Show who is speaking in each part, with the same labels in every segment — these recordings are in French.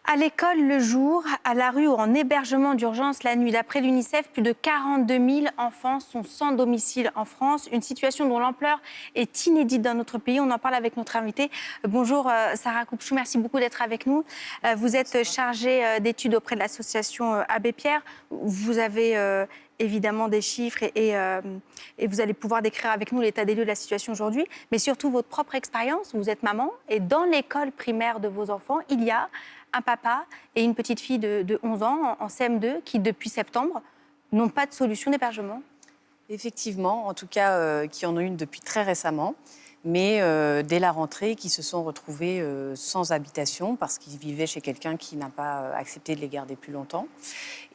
Speaker 1: À l'école le jour, à la rue ou en hébergement d'urgence la nuit. D'après l'UNICEF, plus de 42 000 enfants sont sans domicile en France. Une situation dont l'ampleur est inédite dans notre pays. On en parle avec notre invitée. Bonjour Sarah Koupchou, merci beaucoup d'être avec nous. Vous êtes chargée d'études auprès de l'association Abbé Pierre. Vous avez évidemment des chiffres et vous allez pouvoir décrire avec nous l'état des lieux de la situation aujourd'hui, mais surtout votre propre expérience. Vous êtes maman et dans l'école primaire de vos enfants, il y a un papa et une petite fille de 11 ans en CM2 qui, depuis septembre, n'ont pas de solution d'hébergement.
Speaker 2: Effectivement, en tout cas, qui en ont une depuis très récemment, mais dès la rentrée, qui se sont retrouvés sans habitation parce qu'ils vivaient chez quelqu'un qui n'a pas accepté de les garder plus longtemps,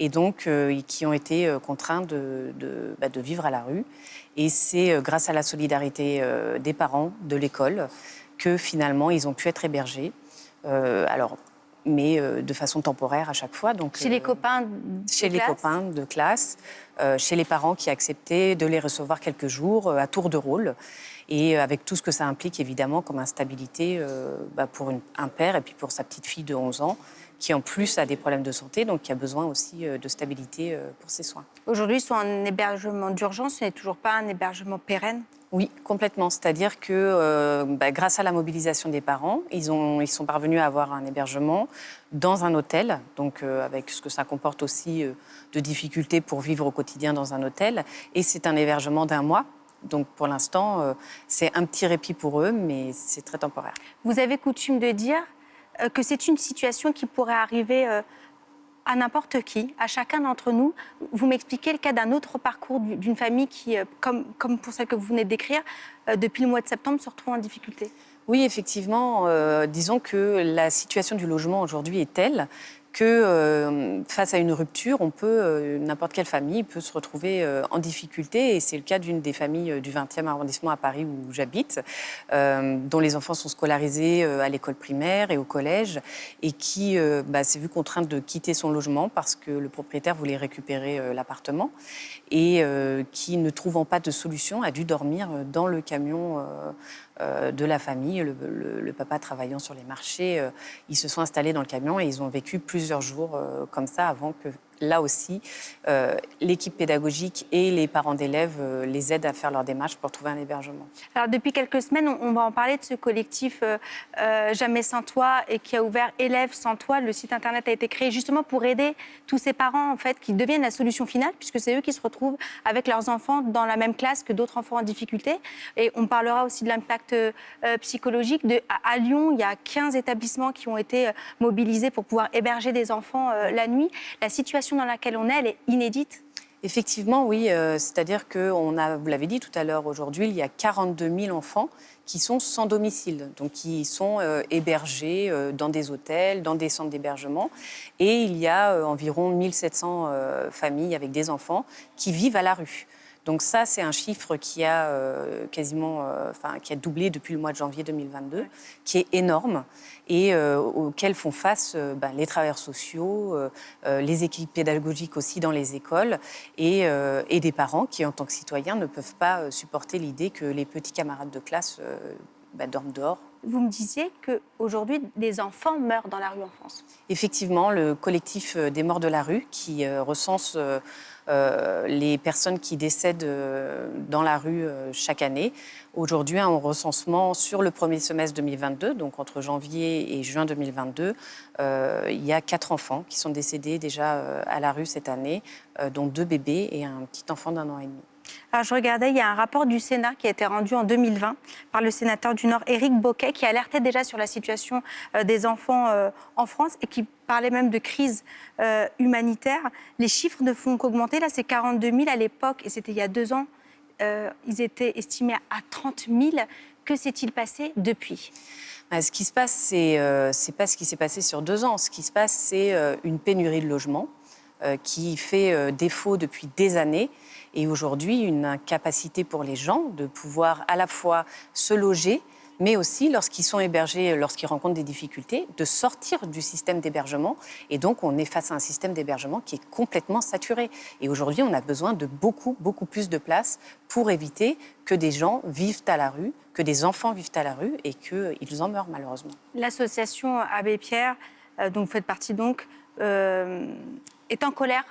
Speaker 2: et donc qui ont été contraints de vivre à la rue. Et c'est grâce à la solidarité des parents, de l'école, que finalement, ils ont pu être hébergés. Mais de façon temporaire à chaque fois. Donc,
Speaker 1: chez les copains
Speaker 2: de classe, chez les parents qui acceptaient de les recevoir quelques jours à tour de rôle, et avec tout ce que ça implique évidemment comme instabilité pour un père et puis pour sa petite fille de 11 ans, qui en plus a des problèmes de santé, donc qui a besoin aussi de stabilité pour ses soins.
Speaker 1: Aujourd'hui, ils sont en hébergement d'urgence, ce n'est toujours pas un hébergement pérenne.
Speaker 2: Oui, complètement. C'est-à-dire que grâce à la mobilisation des parents, ils sont parvenus à avoir un hébergement dans un hôtel, donc avec ce que ça comporte aussi de difficultés pour vivre au quotidien dans un hôtel. Et c'est un hébergement d'1 mois. Donc pour l'instant, c'est un petit répit pour eux, mais c'est très temporaire.
Speaker 1: Vous avez coutume de dire que c'est une situation qui pourrait arriver à n'importe qui, à chacun d'entre nous. Vous m'expliquez le cas d'un autre parcours d'une famille qui, comme pour celle que vous venez de décrire, depuis le mois de septembre, se retrouve en difficulté.
Speaker 2: Oui, effectivement. Disons que la situation du logement aujourd'hui est telle que face à une rupture, n'importe quelle famille peut se retrouver en difficulté. Et c'est le cas d'une des familles du 20e arrondissement à Paris où j'habite, dont les enfants sont scolarisés à l'école primaire et au collège, et qui s'est vue contrainte de quitter son logement parce que le propriétaire voulait récupérer l'appartement, et qui, ne trouvant pas de solution, a dû dormir dans le camion de la famille. Le papa travaillant sur les marchés, ils se sont installés dans le camion et ils ont vécu plusieurs jours comme ça avant que, là aussi, l'équipe pédagogique et les parents d'élèves les aident à faire leur démarche pour trouver un hébergement.
Speaker 1: Alors, depuis quelques semaines, on va en parler de ce collectif Jamais sans toi, et qui a ouvert Élèves sans toi. Le site internet a été créé justement pour aider tous ces parents en fait, qui deviennent la solution finale, puisque c'est eux qui se retrouvent avec leurs enfants dans la même classe que d'autres enfants en difficulté. Et on parlera aussi de l'impact psychologique. À Lyon, il y a 15 établissements qui ont été mobilisés pour pouvoir héberger des enfants la nuit. La situation dans laquelle on est, elle est inédite.
Speaker 2: Effectivement, oui. C'est-à-dire que, vous l'avez dit tout à l'heure, aujourd'hui, il y a 42 000 enfants qui sont sans domicile, donc qui sont hébergés dans des hôtels, dans des centres d'hébergement. Et il y a environ 1 700 familles avec des enfants qui vivent à la rue. Donc ça, c'est un chiffre qui a qui a doublé depuis le mois de janvier 2022, qui est énorme et auquel font face les travailleurs sociaux, les équipes pédagogiques aussi dans les écoles et des parents qui, en tant que citoyens, ne peuvent pas supporter l'idée que les petits camarades de classe dorment dehors.
Speaker 1: Vous me disiez qu'aujourd'hui, les enfants meurent dans la rue en France.
Speaker 2: Effectivement, le collectif des morts de la rue, qui recense les personnes qui décèdent dans la rue chaque année. Aujourd'hui, un recensement sur le premier semestre 2022, donc entre janvier et juin 2022, il y a 4 enfants qui sont décédés déjà à la rue cette année, dont 2 bébés et un petit enfant d'1 an et demi.
Speaker 1: Alors, je regardais, il y a un rapport du Sénat qui a été rendu en 2020 par le sénateur du Nord, Éric Bocquet, qui alertait déjà sur la situation des enfants en France et qui parlait même de crise humanitaire. Les chiffres ne font qu'augmenter. Là, c'est 42 000 à l'époque, et c'était il y a 2 ans. Ils étaient estimés à 30 000. Que s'est-il passé depuis ?
Speaker 2: Ce qui se passe, c'est pas ce qui s'est passé sur 2 ans. Ce qui se passe, c'est une pénurie de logements qui fait défaut depuis des années. Et aujourd'hui, une incapacité pour les gens de pouvoir à la fois se loger, mais aussi, lorsqu'ils sont hébergés, lorsqu'ils rencontrent des difficultés, de sortir du système d'hébergement. Et donc, on est face à un système d'hébergement qui est complètement saturé. Et aujourd'hui, on a besoin de beaucoup, beaucoup plus de place pour éviter que des gens vivent à la rue, que des enfants vivent à la rue et qu'ils en meurent malheureusement.
Speaker 1: L'association Abbé Pierre dont vous faites partie donc, est en colère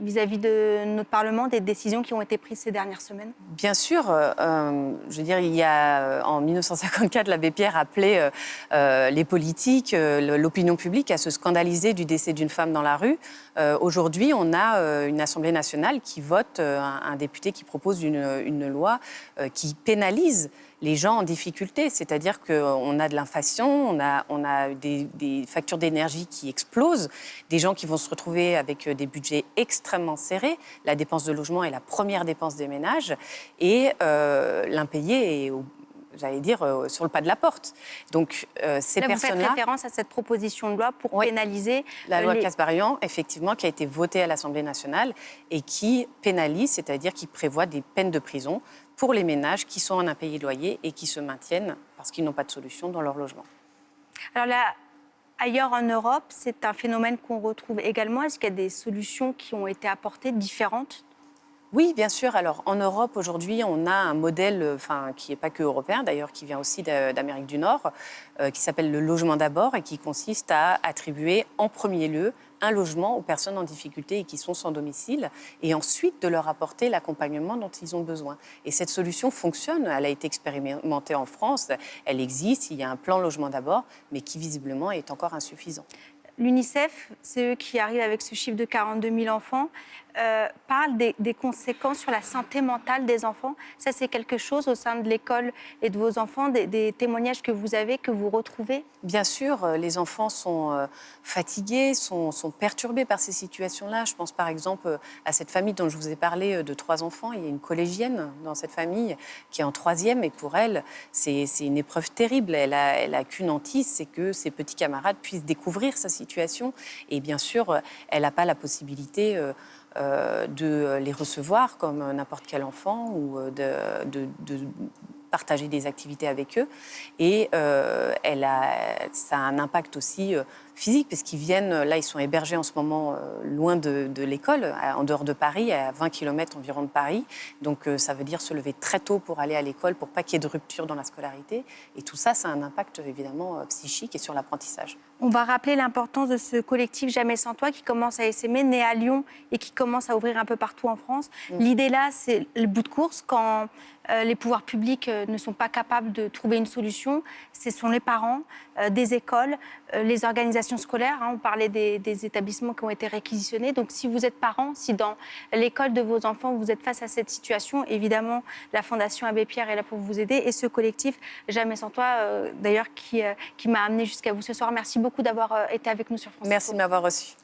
Speaker 1: vis-à-vis de notre Parlement, des décisions qui ont été prises ces dernières semaines?
Speaker 2: Bien sûr, je veux dire, il y a en 1954, l'abbé Pierre appelait les politiques, l'opinion publique à se scandaliser du décès d'une femme dans la rue. Aujourd'hui, on a une Assemblée nationale qui vote, un député qui propose une loi qui pénalise les gens en difficulté, c'est-à-dire qu'on a de l'inflation, on a des factures d'énergie qui explosent, des gens qui vont se retrouver avec des budgets extrêmement serrés. La dépense de logement est la première dépense des ménages et l'impayé est, j'allais dire, sur le pas de la porte. Donc ces
Speaker 1: Là,
Speaker 2: personnes-là...
Speaker 1: vous faites référence à cette proposition de loi pour pénaliser...
Speaker 2: La loi Kasbarian, effectivement, qui a été votée à l'Assemblée nationale et qui pénalise, c'est-à-dire qui prévoit des peines de prison pour les ménages qui sont en impayé de loyer et qui se maintiennent parce qu'ils n'ont pas de solution dans leur logement.
Speaker 1: Alors là, ailleurs en Europe, c'est un phénomène qu'on retrouve également. Est-ce qu'il y a des solutions qui ont été apportées différentes?
Speaker 2: Oui, bien sûr. Alors, en Europe, aujourd'hui, on a un modèle, qui n'est pas que européen, d'ailleurs, qui vient aussi d'Amérique du Nord, qui s'appelle le logement d'abord et qui consiste à attribuer en premier lieu un logement aux personnes en difficulté et qui sont sans domicile, et ensuite de leur apporter l'accompagnement dont ils ont besoin. Et cette solution fonctionne, elle a été expérimentée en France, elle existe, il y a un plan logement d'abord, mais qui visiblement est encore insuffisant.
Speaker 1: L'UNICEF, c'est eux qui arrivent avec ce chiffre de 42 000 enfants, parle des conséquences sur la santé mentale des enfants. Ça, c'est quelque chose au sein de l'école et de vos enfants, des témoignages que vous avez, que vous retrouvez?
Speaker 2: Bien sûr, les enfants sont fatigués, sont perturbés par ces situations-là. Je pense par exemple à cette famille dont je vous ai parlé de 3 enfants. Il y a une collégienne dans cette famille qui est en 3e et pour elle, c'est une épreuve terrible. Elle a qu'une hantise, c'est que ses petits camarades puissent découvrir sa situation. Et bien sûr, elle n'a pas la possibilité de les recevoir comme n'importe quel enfant ou de partager des activités avec eux. Et ça a un impact aussi physique, parce qu'ils viennent, là, ils sont hébergés en ce moment loin de l'école, en dehors de Paris, à 20 km environ de Paris. Donc, ça veut dire se lever très tôt pour aller à l'école, pour pas qu'il y ait de rupture dans la scolarité. Et tout ça, ça a un impact, évidemment, psychique et sur l'apprentissage.
Speaker 1: On va rappeler l'importance de ce collectif Jamais sans toi qui commence à essaimer, né à Lyon et qui commence à ouvrir un peu partout en France. L'idée là, c'est le bout de course quand les pouvoirs publics ne sont pas capables de trouver une solution. Ce sont les parents, des écoles, les organisations scolaires. On parlait des établissements qui ont été réquisitionnés. Donc si vous êtes parent, si dans l'école de vos enfants vous êtes face à cette situation, évidemment, la Fondation Abbé Pierre est là pour vous aider. Et ce collectif Jamais sans toi, d'ailleurs, qui m'a amené jusqu'à vous ce soir. Merci beaucoup d'avoir été avec nous sur France Info.
Speaker 2: Merci de m'avoir reçu.